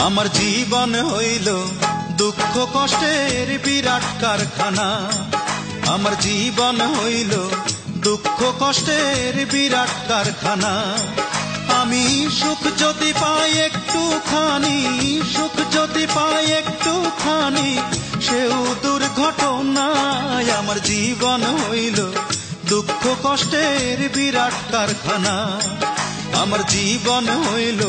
আমার জীবন হইল দুঃখ কষ্টের বিরাট কারখানা। আমার জীবন হইল দুঃখ কষ্টের বিরাট কারখানা। আমি সুখ যদি পাই একটুখানি, সুখ যদি পাই একটুখানি, সেও দুর্ঘটনায়। আমার জীবন হইল দুঃখ কষ্টের বিরাট কারখানা। আমার জীবন হইল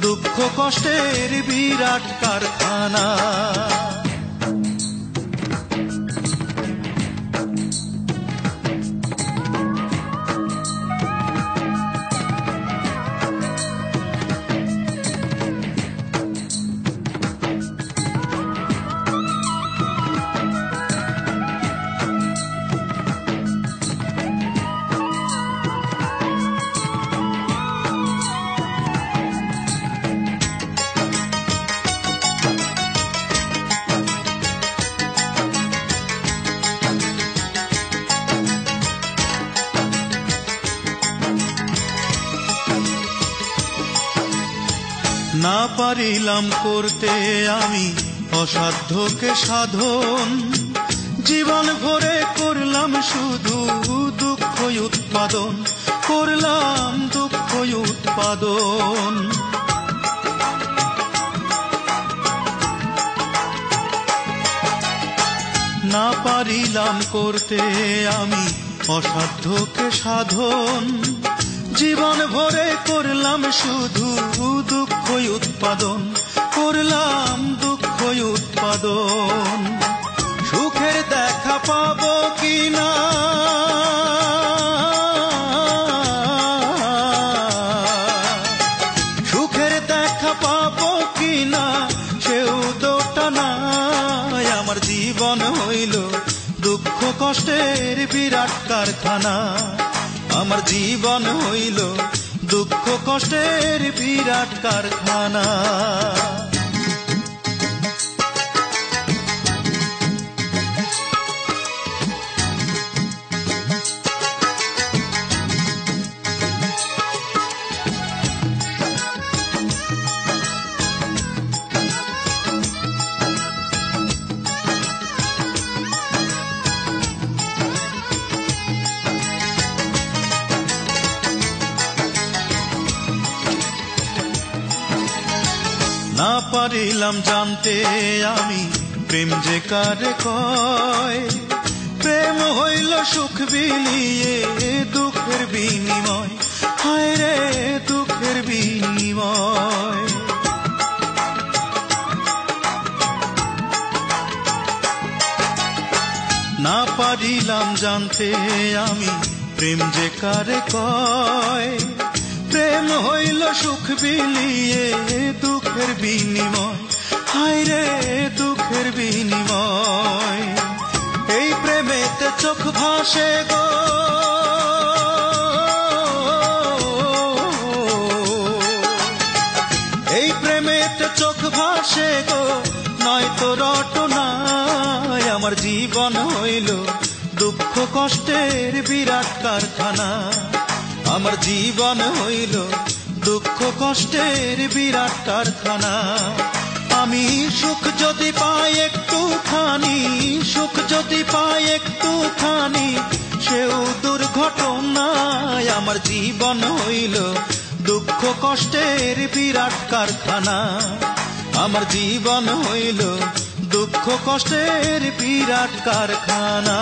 দুঃখ কষ্টের বিরাট কারখানা। না পারিলাম করতে আমি অসাধ্যকে সাধন, জীবন ভরে করলাম শুধু দুঃখ উৎপাদন, করলাম দুঃখ উৎপাদন। না পারিলাম করতে আমি অসাধ্যকে সাধন, জীবন ভরে করলাম শুধু দুঃখ উৎপাদন, করলাম দুঃখ উৎপাদন। সুখের দেখা পাবো কিনা, সুখের দেখা পাবো কিনা, সেও দোটা নাই। আমার জীবন হইল দুঃখ কষ্টের বিরাট কারখানা। আমার জীবন হইল দুঃখ কষ্টের বিরাট কারখানা। না পারিলাম জানতে আমি প্রেম যে কারে কয়, প্রেম হইল সুখ বিলিয়ে দুঃখের বিনিময়, হায় রে দুঃখের বিনিময়। না পারিলাম জানতে আমি প্রেম যে কারে কয়, প্রেম হইল সুখ বিলিয়ে দুঃখের বিনিময়, হায় রে দুঃখের বিনিময়। এই প্রেমেতে চোখ ভাসে গো, এই প্রেমেতে চোখ ভাসে গো, নয়তো রটনায়। আমার জীবন হইল দুঃখ কষ্টের বিরাট কারখানা। আমার জীবন হইল দুঃখ কষ্টের বিরাট কারখানা। আমি সুখ যদি পাই একটুখানি, সুখ যদি পাই একটুখানি, সেও দুর্ঘটনায়। আমার জীবন হইল দুঃখ কষ্টের বিরাট কারখানা। আমার জীবন হইল দুঃখ কষ্টের বিরাট কারখানা।